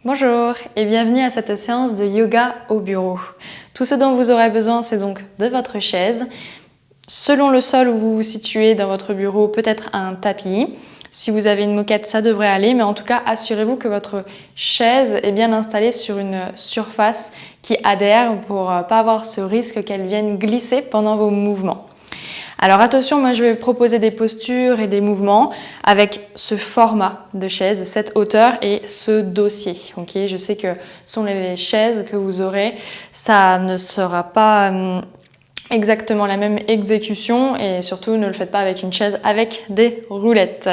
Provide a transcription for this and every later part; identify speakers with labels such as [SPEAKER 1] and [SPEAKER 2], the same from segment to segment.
[SPEAKER 1] Bonjour et bienvenue à cette séance de yoga au bureau. Tout ce dont vous aurez besoin, c'est donc de votre chaise. Selon le sol où vous vous situez dans votre bureau, peut-être un tapis. Si vous avez une moquette, ça devrait aller, mais en tout cas, assurez-vous que votre chaise est bien installée sur une surface qui adhère pour ne pas avoir ce risque qu'elle vienne glisser pendant vos mouvements. Alors attention, moi je vais proposer des postures et des mouvements avec ce format de chaise, cette hauteur et ce dossier. Okay, je sais que sont les chaises que vous aurez, ça ne sera pas exactement la même exécution et surtout ne le faites pas avec une chaise avec des roulettes.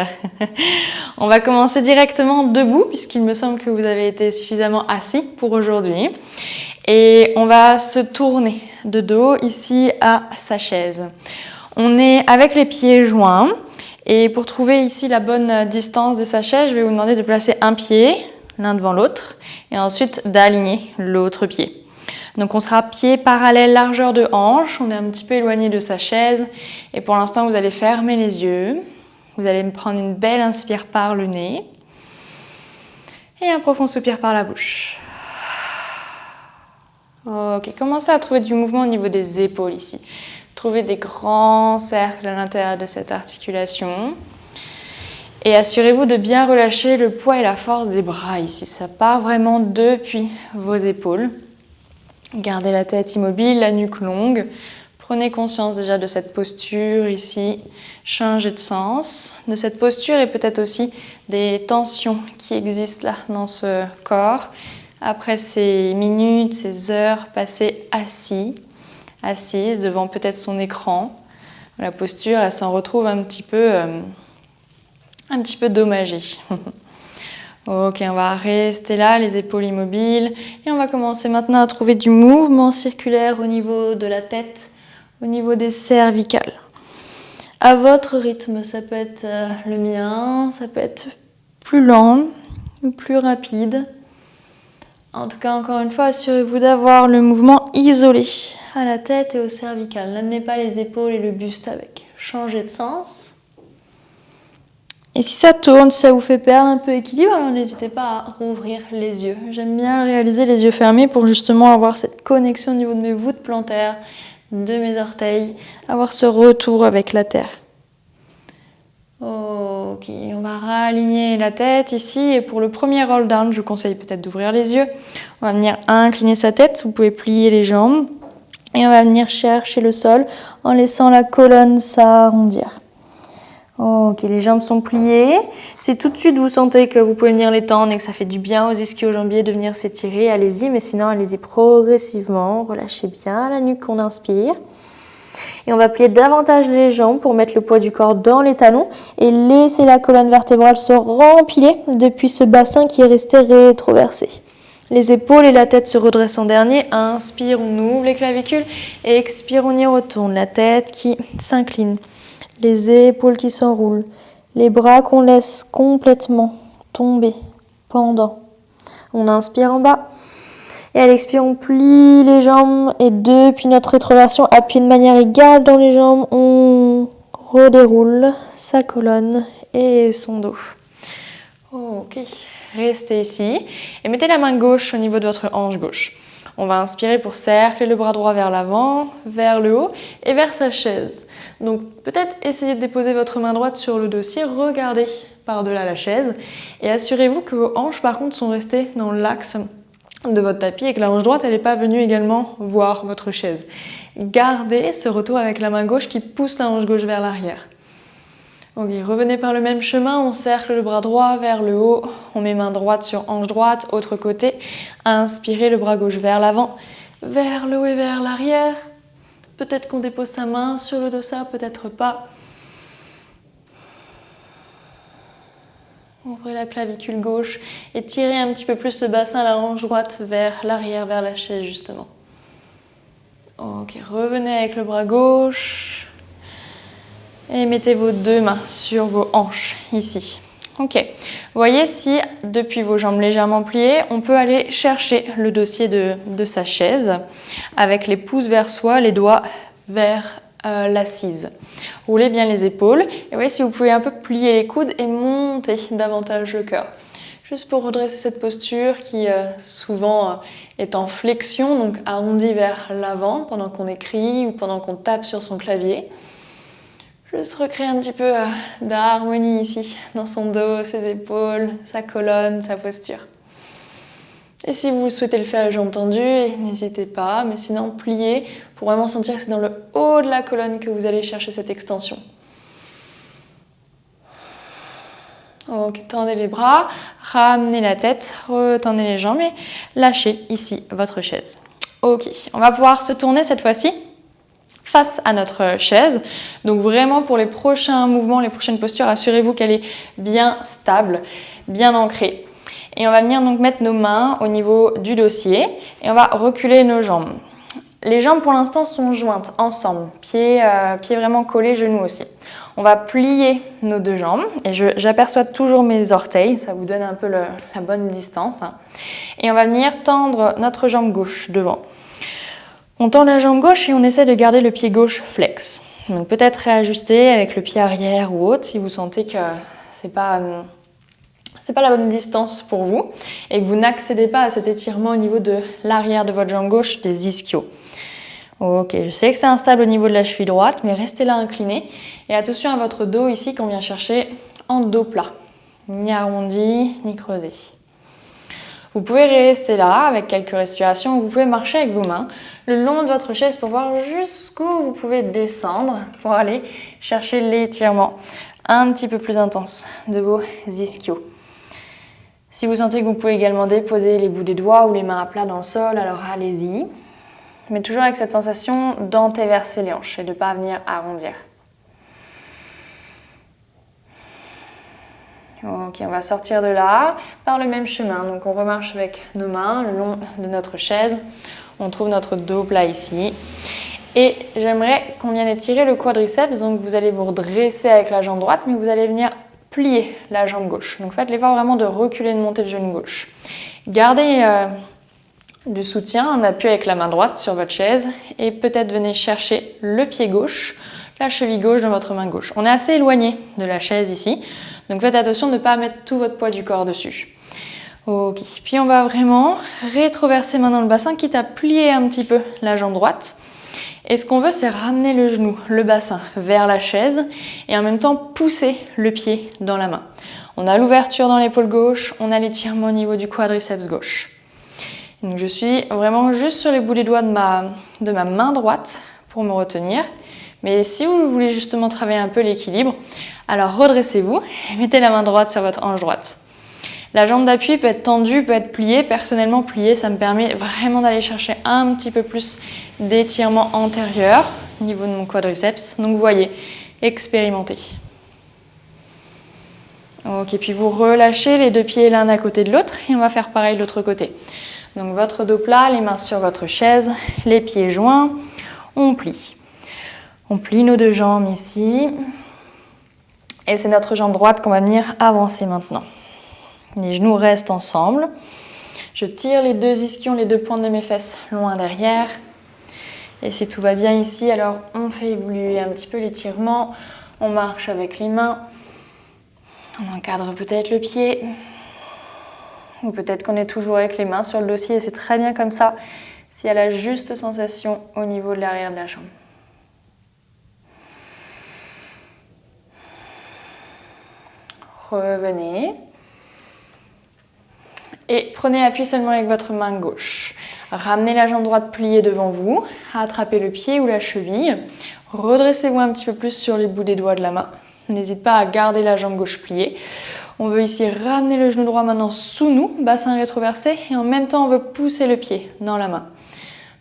[SPEAKER 1] On va commencer directement debout puisqu'il me semble que vous avez été suffisamment assis pour aujourd'hui. Et on va se tourner de dos ici à sa chaise. On est avec les pieds joints et pour trouver ici la bonne distance de sa chaise, je vais vous demander de placer un pied l'un devant l'autre et ensuite d'aligner l'autre pied. Donc on sera pied parallèle, largeur de hanche, on est un petit peu éloigné de sa chaise et pour l'instant vous allez fermer les yeux. Vous allez me prendre une belle inspire par le nez et un profond soupir par la bouche. Ok, commencez à trouver du mouvement au niveau des épaules ici. Trouvez des grands cercles à l'intérieur de cette articulation. Et assurez-vous de bien relâcher le poids et la force des bras ici. Ça part vraiment depuis vos épaules. Gardez la tête immobile, la nuque longue. Prenez conscience déjà de cette posture ici. Changez de sens de cette posture et peut-être aussi des tensions qui existent là dans ce corps. Après ces minutes, ces heures passées assise devant peut-être son écran. La posture, elle s'en retrouve un petit peu dommagée. Ok, on va rester là, les épaules immobiles. Et on va commencer maintenant à trouver du mouvement circulaire au niveau de la tête, au niveau des cervicales. À votre rythme, ça peut être le mien, ça peut être plus lent ou plus rapide. En tout cas, encore une fois, assurez-vous d'avoir le mouvement isolé à la tête et au cervical. N'amenez pas les épaules et le buste avec. Changez de sens. Et si ça tourne, si ça vous fait perdre un peu d'équilibre, alors n'hésitez pas à rouvrir les yeux. J'aime bien réaliser les yeux fermés pour justement avoir cette connexion au niveau de mes voûtes plantaires, de mes orteils, avoir ce retour avec la terre. Ok, on va réaligner la tête ici et pour le premier roll down, je vous conseille peut-être d'ouvrir les yeux. On va venir incliner sa tête, vous pouvez plier les jambes et on va venir chercher le sol en laissant la colonne s'arrondir. Ok, les jambes sont pliées. Si tout de suite vous sentez que vous pouvez venir les tendre et que ça fait du bien aux ischio-jambiers de venir s'étirer, allez-y, mais sinon allez-y progressivement, relâchez bien la nuque, on inspire. Et on va plier davantage les jambes pour mettre le poids du corps dans les talons et laisser la colonne vertébrale se rempiler depuis ce bassin qui est resté rétroversé. Les épaules et la tête se redressent en dernier. Inspire, on ouvre les clavicules et expire, on y retourne. La tête qui s'incline, les épaules qui s'enroulent, les bras qu'on laisse complètement tomber, pendants. On inspire en bas. Et à l'expire, on plie les jambes et depuis notre rétroversion, appuyez de manière égale dans les jambes. On redéroule sa colonne et son dos. Ok, restez ici et mettez la main gauche au niveau de votre hanche gauche. On va inspirer pour cercler le bras droit vers l'avant, vers le haut et vers sa chaise. Donc peut-être essayez de déposer votre main droite sur le dossier, regardez par-delà la chaise et assurez-vous que vos hanches par contre sont restées dans l'axe de votre tapis et que la hanche droite elle n'est pas venue également voir votre chaise. Gardez ce retour avec la main gauche qui pousse la hanche gauche vers l'arrière. Ok, revenez par le même chemin, on cercle le bras droit vers le haut, on met main droite sur hanche droite, autre côté, inspirez le bras gauche vers l'avant, vers le haut et vers l'arrière. Peut-être qu'on dépose sa main sur le dossard, peut-être pas. Ouvrez la clavicule gauche et tirez un petit peu plus le bassin, la hanche droite vers l'arrière, vers la chaise justement. Ok, revenez avec le bras gauche et mettez vos deux mains sur vos hanches ici. Ok, vous voyez si depuis vos jambes légèrement pliées, on peut aller chercher le dossier de sa chaise avec les pouces vers soi, les doigts vers l'assise. Roulez bien les épaules et voyez si vous pouvez un peu plier les coudes et monter davantage le cœur. Juste pour redresser cette posture qui souvent est en flexion, donc arrondie vers l'avant pendant qu'on écrit ou pendant qu'on tape sur son clavier. Juste recréer un petit peu d'harmonie ici, dans son dos, ses épaules, sa colonne, sa posture. Et si vous souhaitez le faire les jambes tendues, n'hésitez pas, mais sinon pliez pour vraiment sentir que c'est dans le haut de la colonne que vous allez chercher cette extension. Ok, tendez les bras, ramenez la tête, retendez les jambes et lâchez ici votre chaise. Ok, on va pouvoir se tourner cette fois-ci face à notre chaise. Donc vraiment pour les prochains mouvements, les prochaines postures, assurez-vous qu'elle est bien stable, bien ancrée. Et on va venir donc mettre nos mains au niveau du dossier et on va reculer nos jambes. Les jambes pour l'instant sont jointes ensemble, pieds vraiment collés, genoux aussi. On va plier nos deux jambes et j'aperçois toujours mes orteils, ça vous donne un peu la bonne distance. Et on va venir tendre notre jambe gauche devant. On tend la jambe gauche et on essaie de garder le pied gauche flex. Donc peut-être réajuster avec le pied arrière ou autre si vous sentez que c'est pas la bonne distance pour vous et que vous n'accédez pas à cet étirement au niveau de l'arrière de votre jambe gauche, des ischios. Ok, je sais que c'est instable au niveau de la cheville droite, mais restez là incliné. Et attention à votre dos ici qu'on vient chercher en dos plat. Ni arrondi, ni creusé. Vous pouvez rester là avec quelques respirations. Vous pouvez marcher avec vos mains le long de votre chaise pour voir jusqu'où vous pouvez descendre pour aller chercher l'étirement un petit peu plus intense de vos ischios. Si vous sentez que vous pouvez également déposer les bouts des doigts ou les mains à plat dans le sol, alors allez-y. Mais toujours avec cette sensation d'antéverser les hanches et de ne pas venir arrondir. Ok, on va sortir de là par le même chemin. Donc on remarche avec nos mains le long de notre chaise. On trouve notre dos plat ici. Et j'aimerais qu'on vienne étirer le quadriceps. Donc vous allez vous redresser avec la jambe droite, mais vous allez venir plier la jambe gauche. Donc faites l'effort vraiment de reculer, de monter le genou gauche. Gardez du soutien, un appui avec la main droite sur votre chaise et peut-être venez chercher le pied gauche, la cheville gauche dans votre main gauche. On est assez éloigné de la chaise ici, donc faites attention de ne pas mettre tout votre poids du corps dessus. Ok, puis on va vraiment rétroverser maintenant le bassin, quitte à plier un petit peu la jambe droite. Et ce qu'on veut, c'est ramener le genou, le bassin vers la chaise et en même temps pousser le pied dans la main. On a l'ouverture dans l'épaule gauche, on a l'étirement au niveau du quadriceps gauche. Donc je suis vraiment juste sur les bouts des doigts de ma main droite pour me retenir. Mais si vous voulez justement travailler un peu l'équilibre, alors redressez-vous et mettez la main droite sur votre hanche droite. La jambe d'appui peut être tendue, peut être pliée. Personnellement, pliée, ça me permet vraiment d'aller chercher un petit peu plus d'étirement antérieur au niveau de mon quadriceps. Donc vous voyez, expérimentez. Ok, puis vous relâchez les deux pieds l'un à côté de l'autre et on va faire pareil de l'autre côté. Donc votre dos plat, les mains sur votre chaise, les pieds joints, on plie. On plie nos deux jambes ici. Et c'est notre jambe droite qu'on va venir avancer maintenant. Les genoux restent ensemble. Je tire les deux ischions, les deux pointes de mes fesses loin derrière. Et si tout va bien ici, alors on fait évoluer un petit peu l'étirement. On marche avec les mains. On encadre peut-être le pied. Ou peut-être qu'on est toujours avec les mains sur le dossier et c'est très bien comme ça, s'il y a la juste sensation au niveau de l'arrière de la jambe. Revenez. Et prenez appui seulement avec votre main gauche. Ramenez la jambe droite pliée devant vous, attrapez le pied ou la cheville. Redressez-vous un petit peu plus sur les bouts des doigts de la main. N'hésitez pas à garder la jambe gauche pliée. On veut ici ramener le genou droit maintenant sous nous, bassin rétroversé, et en même temps on veut pousser le pied dans la main.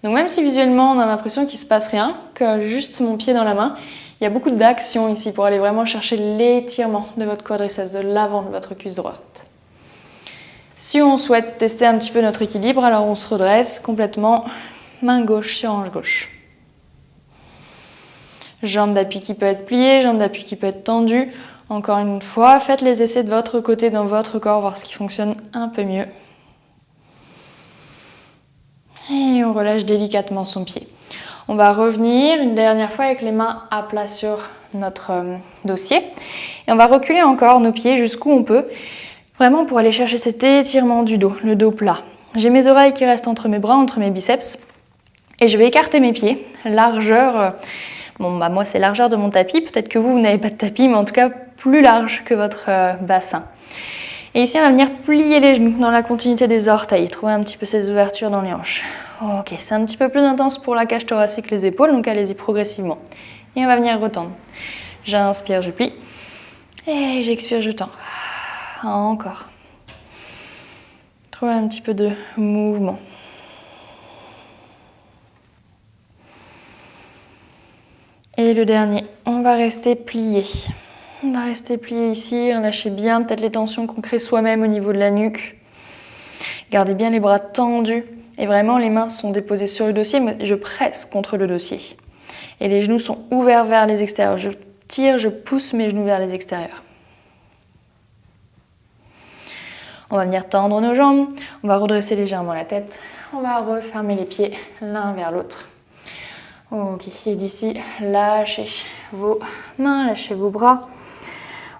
[SPEAKER 1] Donc même si visuellement on a l'impression qu'il ne se passe rien, que juste mon pied dans la main, il y a beaucoup d'action ici pour aller vraiment chercher l'étirement de votre quadriceps, de l'avant de votre cuisse droite. Si on souhaite tester un petit peu notre équilibre, alors on se redresse complètement, main gauche sur hanche gauche. Jambe d'appui qui peut être pliée, jambe d'appui qui peut être tendue. Encore une fois, faites les essais de votre côté dans votre corps, voir ce qui fonctionne un peu mieux. Et on relâche délicatement son pied. On va revenir une dernière fois avec les mains à plat sur notre dossier. Et on va reculer encore nos pieds jusqu'où on peut. Vraiment pour aller chercher cet étirement du dos, le dos plat. J'ai mes oreilles qui restent entre mes bras, entre mes biceps. Et je vais écarter mes pieds, largeur, moi c'est largeur de mon tapis, peut-être que vous n'avez pas de tapis, mais en tout cas plus large que votre bassin. Et ici on va venir plier les genoux dans la continuité des orteils, trouver un petit peu ces ouvertures dans les hanches. Ok, c'est un petit peu plus intense pour la cage thoracique, les épaules, donc allez-y progressivement. Et on va venir retendre. J'inspire, je plie, et j'expire, je tends. Encore. Trouvez un petit peu de mouvement. Et le dernier, on va rester plié. On va rester plié ici, relâchez bien peut-être les tensions qu'on crée soi-même au niveau de la nuque. Gardez bien les bras tendus et vraiment les mains sont déposées sur le dossier, mais je presse contre le dossier. Et les genoux sont ouverts vers les extérieurs. Je tire, je pousse mes genoux vers les extérieurs. On va venir tendre nos jambes, on va redresser légèrement la tête, on va refermer les pieds l'un vers l'autre. Ok, et d'ici, lâchez vos mains, lâchez vos bras.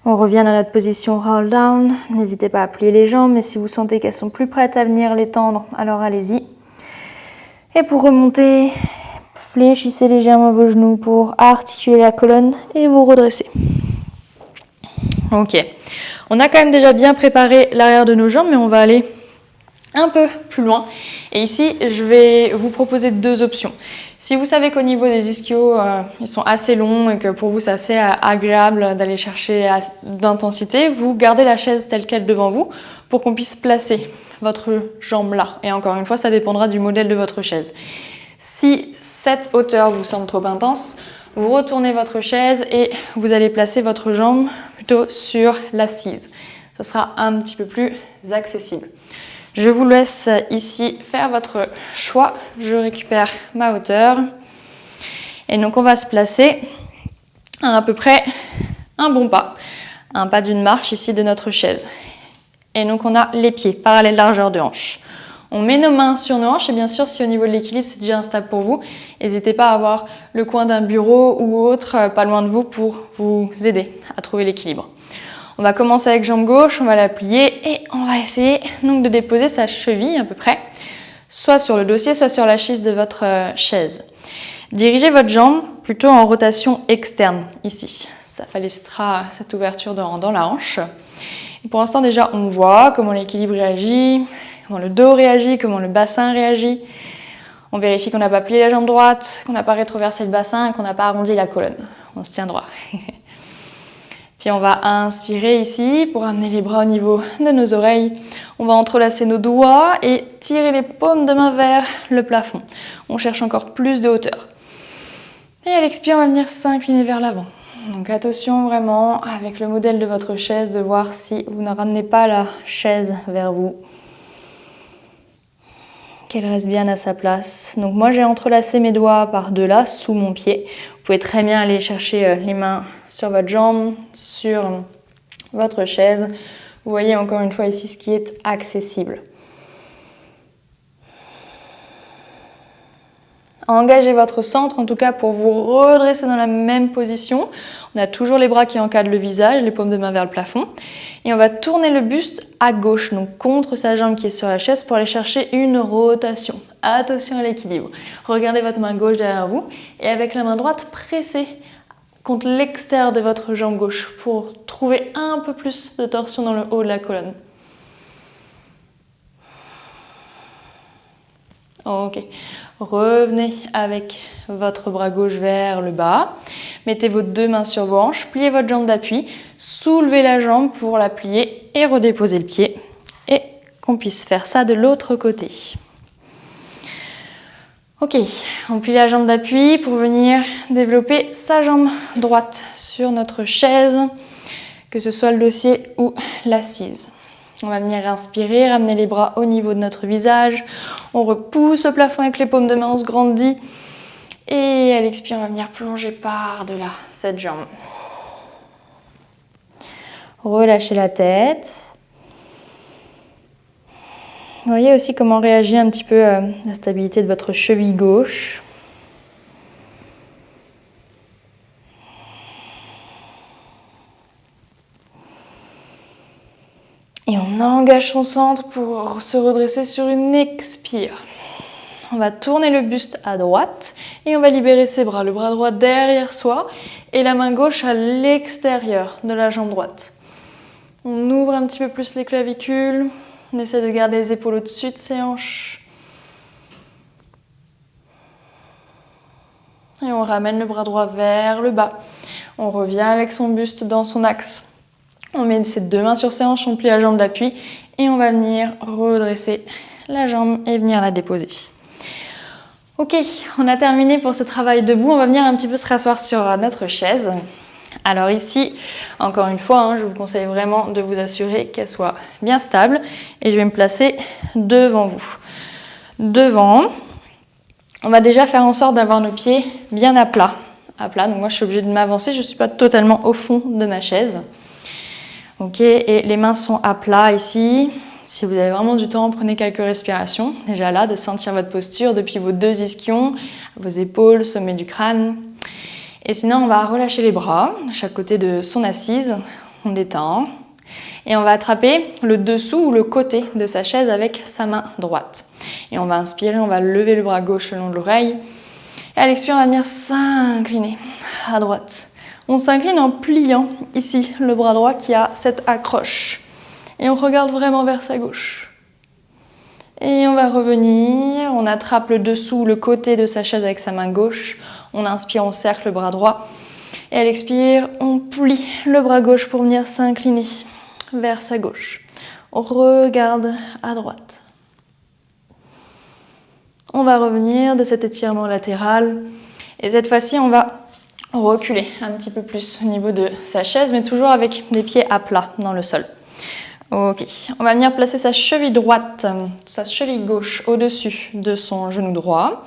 [SPEAKER 1] On revient dans notre position roll down. N'hésitez pas à plier les jambes, mais si vous sentez qu'elles sont plus prêtes à venir les tendre, alors allez-y. Et pour remonter, fléchissez légèrement vos genoux pour articuler la colonne et vous redresser. Ok, on a quand même déjà bien préparé l'arrière de nos jambes, mais on va aller un peu plus loin. Et ici, je vais vous proposer deux options. Si vous savez qu'au niveau des ischios, ils sont assez longs et que pour vous, c'est assez agréable d'aller chercher d'intensité, vous gardez la chaise telle qu'elle devant vous pour qu'on puisse placer votre jambe là. Et encore une fois, ça dépendra du modèle de votre chaise. Si cette hauteur vous semble trop intense, vous retournez votre chaise et vous allez placer votre jambe plutôt sur l'assise. Ça sera un petit peu plus accessible. Je vous laisse ici faire votre choix. Je récupère ma hauteur. Et donc on va se placer à peu près un bon pas. Un pas d'une marche ici de notre chaise. Et donc on a les pieds, parallèle largeur de hanche. On met nos mains sur nos hanches et bien sûr si au niveau de l'équilibre c'est déjà instable pour vous, n'hésitez pas à avoir le coin d'un bureau ou autre pas loin de vous pour vous aider à trouver l'équilibre. On va commencer avec jambe gauche, on va la plier et on va essayer donc de déposer sa cheville à peu près, soit sur le dossier, soit sur la chise de votre chaise. Dirigez votre jambe plutôt en rotation externe ici. Ça facilitera cette ouverture dans la hanche. Et pour l'instant déjà on voit comment l'équilibre réagit, comment le dos réagit, comment le bassin réagit. On vérifie qu'on n'a pas plié la jambe droite, qu'on n'a pas rétroversé le bassin, qu'on n'a pas arrondi la colonne. On se tient droit. Puis on va inspirer ici pour amener les bras au niveau de nos oreilles. On va entrelacer nos doigts et tirer les paumes de main vers le plafond. On cherche encore plus de hauteur. Et à l'expire, on va venir s'incliner vers l'avant. Donc attention vraiment avec le modèle de votre chaise de voir si vous ne ramenez pas la chaise vers vous. Qu'elle reste bien à sa place. Donc moi j'ai entrelacé mes doigts par-delà, sous mon pied. Vous pouvez très bien aller chercher les mains sur votre jambe, sur votre chaise. Vous voyez encore une fois ici ce qui est accessible. Engagez votre centre, en tout cas pour vous redresser dans la même position. On a toujours les bras qui encadrent le visage, les paumes de main vers le plafond. Et on va tourner le buste à gauche, donc contre sa jambe qui est sur la chaise pour aller chercher une rotation. Attention à l'équilibre. Regardez votre main gauche derrière vous et avec la main droite, pressez contre l'extérieur de votre jambe gauche pour trouver un peu plus de torsion dans le haut de la colonne. Ok, revenez avec votre bras gauche vers le bas. Mettez vos deux mains sur vos hanches, pliez votre jambe d'appui, soulevez la jambe pour la plier et redéposez le pied. Et qu'on puisse faire ça de l'autre côté. Ok, on plie la jambe d'appui pour venir développer sa jambe droite sur notre chaise, que ce soit le dossier ou l'assise. On va venir inspirer, ramener les bras au niveau de notre visage. On repousse au plafond avec les paumes de main, on se grandit. Et à l'expire, on va venir plonger par-delà cette jambe. Relâchez la tête. Vous voyez aussi comment réagit un petit peu la stabilité de votre cheville gauche. Et on On engage son centre pour se redresser sur une expire. On va tourner le buste à droite et on va libérer ses bras. Le bras droit derrière soi et la main gauche à l'extérieur de la jambe droite. On ouvre un petit peu plus les clavicules. On essaie de garder les épaules au-dessus de ses hanches. Et on ramène le bras droit vers le bas. On revient avec son buste dans son axe. On met ses deux mains sur ses hanches, on plie la jambe d'appui et on va venir redresser la jambe et venir la déposer. Ok, on a terminé pour ce travail debout. On va venir un petit peu se rasseoir sur notre chaise. Alors ici, encore une fois, je vous conseille vraiment de vous assurer qu'elle soit bien stable. Et je vais me placer devant vous. Devant, on va déjà faire en sorte d'avoir nos pieds bien à plat. Donc moi, je suis obligée de m'avancer. Je ne suis pas totalement au fond de ma chaise. Ok, et les mains sont à plat ici. Si vous avez vraiment du temps, prenez quelques respirations. Déjà là, de sentir votre posture depuis vos deux ischions, vos épaules, sommet du crâne. Et sinon, on va relâcher les bras de chaque côté de son assise. On détend. Et on va attraper le dessous ou le côté de sa chaise avec sa main droite. Et on va inspirer, on va lever le bras gauche le long de l'oreille. Et à l'expire, on va venir s'incliner à droite. On s'incline en pliant ici le bras droit qui a cette accroche. Et on regarde vraiment vers sa gauche. Et on va revenir, on attrape le dessous, le côté de sa chaise avec sa main gauche. On inspire, on cercle le bras droit. Et à l'expire, on plie le bras gauche pour venir s'incliner vers sa gauche. On regarde à droite. On va revenir de cet étirement latéral. Et cette fois-ci, on va reculer un petit peu plus au niveau de sa chaise, mais toujours avec des pieds à plat dans le sol. Ok, on va venir placer sa cheville droite, sa cheville gauche au-dessus de son genou droit.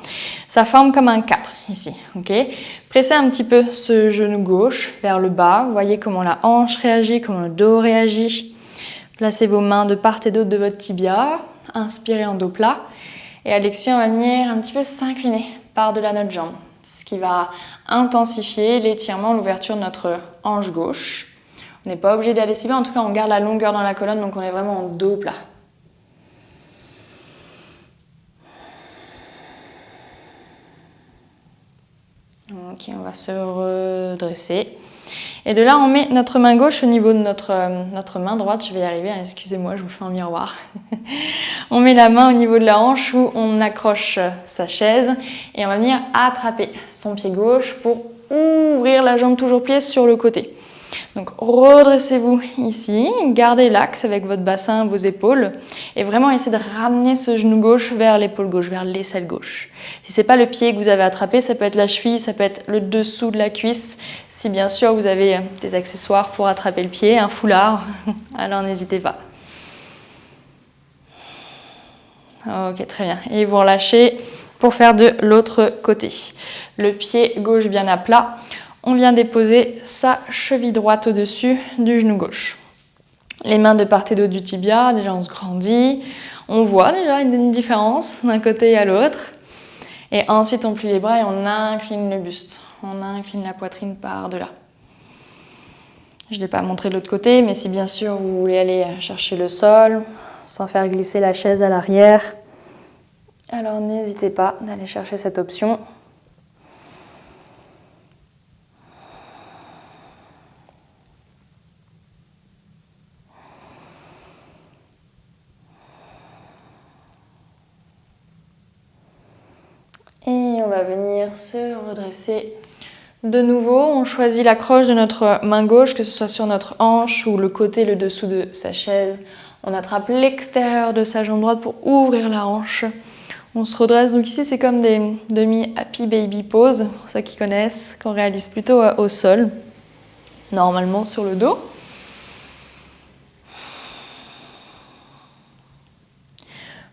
[SPEAKER 1] Ça forme comme un 4 ici, ok. Pressez un petit peu ce genou gauche vers le bas. Vous voyez comment la hanche réagit, comment le dos réagit. Placez vos mains de part et d'autre de votre tibia. Inspirez en dos plat. Et à l'expire, on va venir un petit peu s'incliner par-delà notre jambe. Ce qui va intensifier l'étirement, l'ouverture de notre hanche gauche. On n'est pas obligé d'aller si bas, en tout cas on garde la longueur dans la colonne, donc on est vraiment en dos plat. Ok, on va se redresser. Et de là, on met notre main gauche au niveau de notre main droite. Je vais y arriver, excusez-moi, je vous fais un miroir. On met la main au niveau de la hanche où on accroche sa chaise et on va venir attraper son pied gauche pour ouvrir la jambe toujours pliée sur le côté. Donc redressez-vous ici, gardez l'axe avec votre bassin, vos épaules et vraiment essayez de ramener ce genou gauche vers l'épaule gauche, vers l'aisselle gauche. Si ce n'est pas le pied que vous avez attrapé, ça peut être la cheville, ça peut être le dessous de la cuisse. Si bien sûr vous avez des accessoires pour attraper le pied, un foulard, alors n'hésitez pas. Ok, très bien. Et vous relâchez pour faire de l'autre côté. Le pied gauche bien à plat. On vient déposer sa cheville droite au-dessus du genou gauche. Les mains de part et d'autre du tibia, déjà on se grandit. On voit déjà une différence d'un côté à l'autre. Et ensuite on plie les bras et on incline le buste. On incline la poitrine par-delà. Je ne l'ai pas montré de l'autre côté, mais si bien sûr vous voulez aller chercher le sol, sans faire glisser la chaise à l'arrière, alors n'hésitez pas d'aller chercher cette option. Et on va venir se redresser de nouveau. On choisit l'accroche de notre main gauche, que ce soit sur notre hanche ou le côté, le dessous de sa chaise. On attrape l'extérieur de sa jambe droite pour ouvrir la hanche. On se redresse. Donc ici, c'est comme des demi-happy baby pose, pour ceux qui connaissent, qu'on réalise plutôt au sol, normalement sur le dos.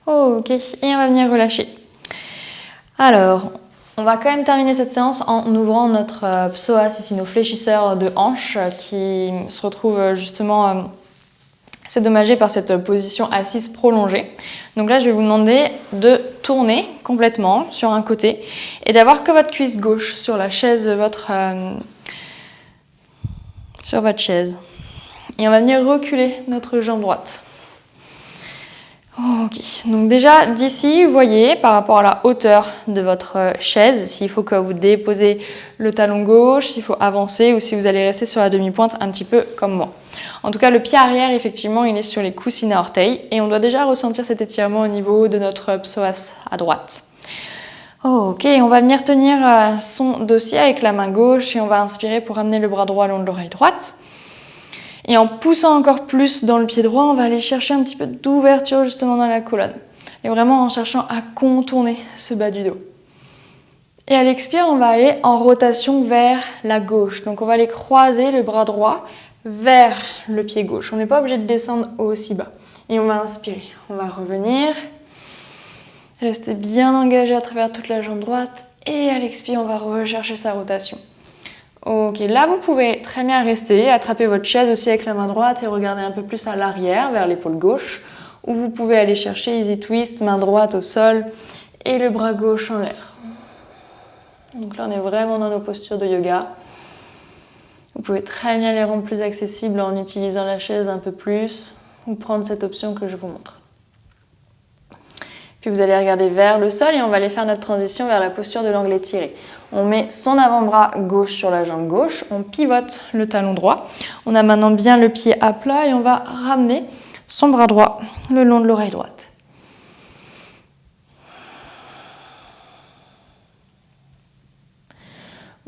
[SPEAKER 1] Ok, et on va venir relâcher. Alors, on va quand même terminer cette séance en ouvrant notre psoas, ici nos fléchisseurs de hanches qui se retrouvent justement c'est dommagé par cette position assise prolongée. Donc là, je vais vous demander de tourner complètement sur un côté et d'avoir que votre cuisse gauche sur la chaise, sur votre chaise. Et on va venir reculer notre jambe droite. Ok, donc déjà d'ici, vous voyez par rapport à la hauteur de votre chaise, s'il faut que vous déposez le talon gauche, s'il faut avancer ou si vous allez rester sur la demi-pointe un petit peu comme moi. En tout cas, le pied arrière, effectivement, il est sur les coussinets à orteils et on doit déjà ressentir cet étirement au niveau de notre psoas à droite. Ok, on va venir tenir son dossier avec la main gauche et on va inspirer pour amener le bras droit le long de l'oreille droite. Et en poussant encore plus dans le pied droit, on va aller chercher un petit peu d'ouverture justement dans la colonne. Et vraiment en cherchant à contourner ce bas du dos. Et à l'expire, on va aller en rotation vers la gauche. Donc on va aller croiser le bras droit vers le pied gauche. On n'est pas obligé de descendre aussi bas. Et on va inspirer. On va revenir. Rester bien engagé à travers toute la jambe droite. Et à l'expire, on va rechercher sa rotation. Ok, là vous pouvez très bien rester, attraper votre chaise aussi avec la main droite et regarder un peu plus à l'arrière, vers l'épaule gauche. Ou vous pouvez aller chercher Easy Twist, main droite au sol et le bras gauche en l'air. Donc là on est vraiment dans nos postures de yoga. Vous pouvez très bien les rendre plus accessibles en utilisant la chaise un peu plus ou prendre cette option que je vous montre. Puis vous allez regarder vers le sol et on va aller faire notre transition vers la posture de l'angle étiré. On met son avant-bras gauche sur la jambe gauche, on pivote le talon droit. On a maintenant bien le pied à plat et on va ramener son bras droit le long de l'oreille droite.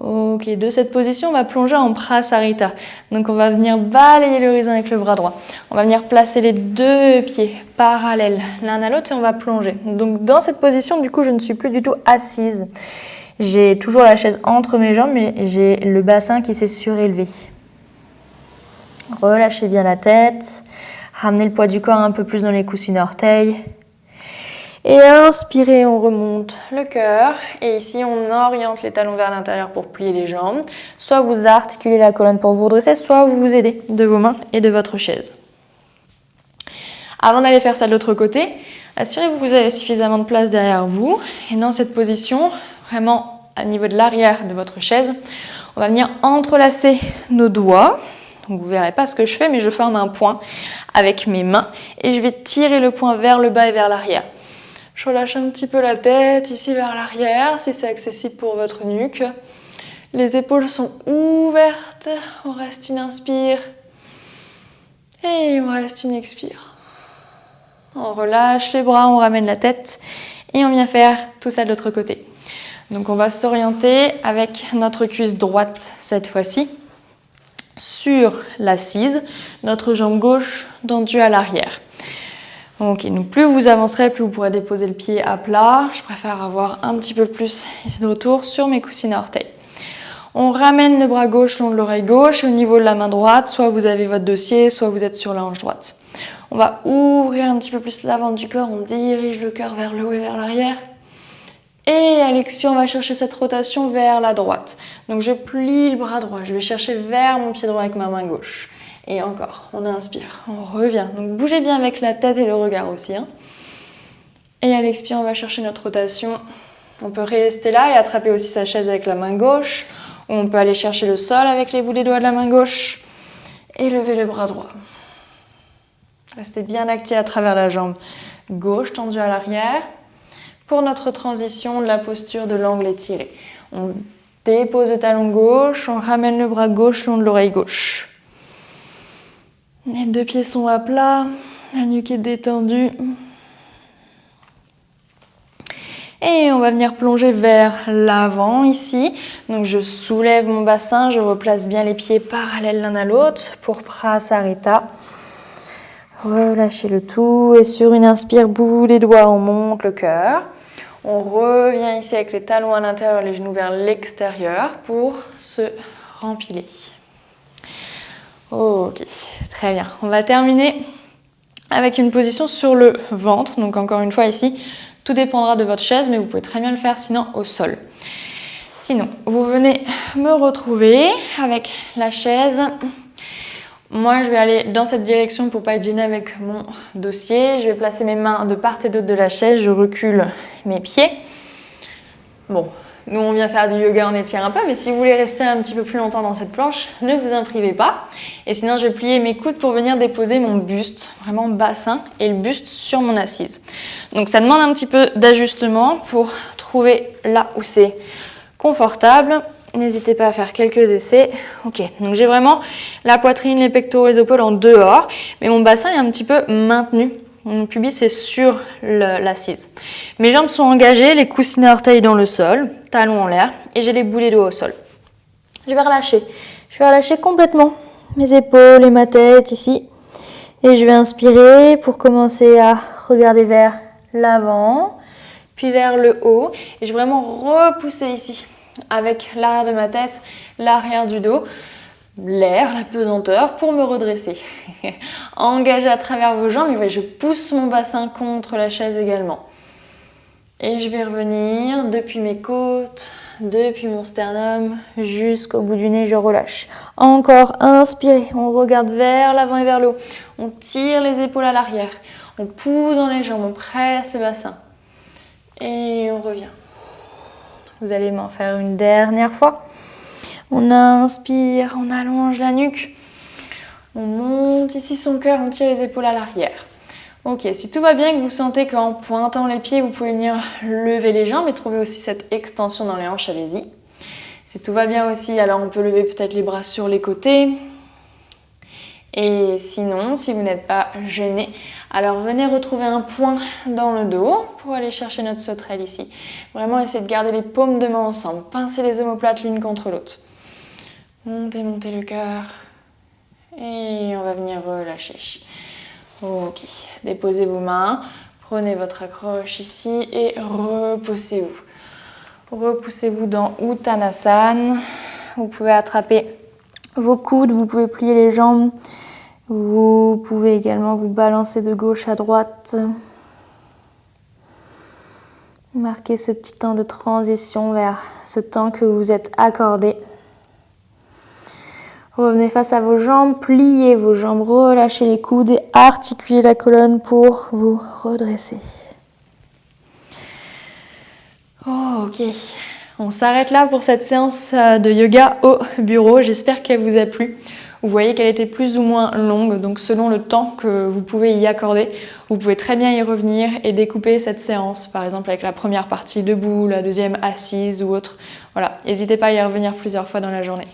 [SPEAKER 1] Ok, de cette position, on va plonger en Prasarita. Donc on va venir balayer l'horizon avec le bras droit. On va venir placer les deux pieds parallèles l'un à l'autre et on va plonger. Donc dans cette position, du coup, je ne suis plus du tout assise. J'ai toujours la chaise entre mes jambes, mais j'ai le bassin qui s'est surélevé. Relâchez bien la tête. Ramenez le poids du corps un peu plus dans les coussinets orteils. Et inspirez, on remonte le cœur. Et ici, on oriente les talons vers l'intérieur pour plier les jambes. Soit vous articulez la colonne pour vous redresser, soit vous vous aidez de vos mains et de votre chaise. Avant d'aller faire ça de l'autre côté, assurez-vous que vous avez suffisamment de place derrière vous. Et dans cette position, vraiment au niveau de l'arrière de votre chaise, on va venir entrelacer nos doigts. Donc vous ne verrez pas ce que je fais, mais je forme un point avec mes mains. Et je vais tirer le poing vers le bas et vers l'arrière. Je relâche un petit peu la tête, ici vers l'arrière, si c'est accessible pour votre nuque. Les épaules sont ouvertes, on reste une inspire et on reste une expire. On relâche les bras, on ramène la tête et on vient faire tout ça de l'autre côté. Donc on va s'orienter avec notre cuisse droite cette fois-ci sur l'assise, notre jambe gauche tendue à l'arrière. Ok, donc plus vous avancerez, plus vous pourrez déposer le pied à plat. Je préfère avoir un petit peu plus ici de retour sur mes coussinets à orteils. On ramène le bras gauche le long de l'oreille gauche et au niveau de la main droite, soit vous avez votre dossier, soit vous êtes sur la hanche droite. On va ouvrir un petit peu plus l'avant du corps, on dirige le cœur vers le haut et vers l'arrière. Et à l'expire, on va chercher cette rotation vers la droite. Donc je plie le bras droit, je vais chercher vers mon pied droit avec ma main gauche. Et encore, on inspire, on revient. Donc bougez bien avec la tête et le regard aussi. Et à l'expire, on va chercher notre rotation. On peut rester là et attraper aussi sa chaise avec la main gauche. Ou on peut aller chercher le sol avec les bouts des doigts de la main gauche. Et lever le bras droit. Restez bien actif à travers la jambe gauche tendue à l'arrière. Pour notre transition de la posture de l'angle étiré. On dépose le talon gauche, on ramène le bras gauche le long de l'oreille gauche. Les deux pieds sont à plat, la nuque est détendue. Et on va venir plonger vers l'avant ici. Donc je soulève mon bassin, je replace bien les pieds parallèles l'un à l'autre pour Prasarita. Relâchez le tout et sur une inspire, bout des doigts, on monte le cœur. On revient ici avec les talons à l'intérieur, les genoux vers l'extérieur pour se rempiler. Ok, très bien. On va terminer avec une position sur le ventre. Donc encore une fois ici, tout dépendra de votre chaise, mais vous pouvez très bien le faire sinon au sol. Sinon, vous venez me retrouver avec la chaise. Moi, je vais aller dans cette direction pour ne pas être gênée avec mon dossier. Je vais placer mes mains de part et d'autre de la chaise. Je recule mes pieds. Bon, Nous, on vient faire du yoga, on étire un peu, mais si vous voulez rester un petit peu plus longtemps dans cette planche, ne vous en privez pas. Et sinon, je vais plier mes coudes pour venir déposer mon buste, vraiment bassin, et le buste sur mon assise. Donc, ça demande un petit peu d'ajustement pour trouver là où c'est confortable. N'hésitez pas à faire quelques essais. Ok, donc j'ai vraiment la poitrine, les pectoraux, les épaules en dehors, mais mon bassin est un petit peu maintenu. Mon pubis est sur l'assise. Mes jambes sont engagées, les coussinets orteils dans le sol, talons en l'air, et j'ai les boulets de haut au sol. Je vais relâcher. Je vais relâcher complètement mes épaules et ma tête ici. Et je vais inspirer pour commencer à regarder vers l'avant, puis vers le haut. Et je vais vraiment repousser ici, avec l'arrière de ma tête, l'arrière du dos, l'air, la pesanteur pour me redresser. Engagez à travers vos jambes, et voyez, je pousse mon bassin contre la chaise également. Et je vais revenir depuis mes côtes, depuis mon sternum, jusqu'au bout du nez, je relâche. Encore, inspirez, on regarde vers l'avant et vers le haut. On tire les épaules à l'arrière, on pousse dans les jambes, on presse le bassin. Et on revient. Vous allez m'en faire une dernière fois. On inspire, on allonge la nuque. On monte ici son cœur, on tire les épaules à l'arrière. Ok, si tout va bien et que vous sentez qu'en pointant les pieds, vous pouvez venir lever les jambes et trouver aussi cette extension dans les hanches, allez-y. Si tout va bien aussi, alors on peut lever peut-être les bras sur les côtés. Et sinon, si vous n'êtes pas gêné, alors venez retrouver un point dans le dos pour aller chercher notre sauterelle ici. Vraiment, essayez de garder les paumes de main ensemble. Pincez les omoplates l'une contre l'autre. Montez, montez le cœur. Et on va venir relâcher. Ok, déposez vos mains, prenez votre accroche ici et repoussez-vous. Repoussez-vous dans Uttanasana. Vous pouvez attraper vos coudes, vous pouvez plier les jambes. Vous pouvez également vous balancer de gauche à droite. Marquez ce petit temps de transition vers ce temps que vous êtes accordé. Revenez face à vos jambes, pliez vos jambes, relâchez les coudes et articulez la colonne pour vous redresser. Oh, ok, on s'arrête là pour cette séance de yoga au bureau. J'espère qu'elle vous a plu. Vous voyez qu'elle était plus ou moins longue, donc selon le temps que vous pouvez y accorder, vous pouvez très bien y revenir et découper cette séance, par exemple avec la première partie debout, la deuxième assise ou autre. Voilà, n'hésitez pas à y revenir plusieurs fois dans la journée.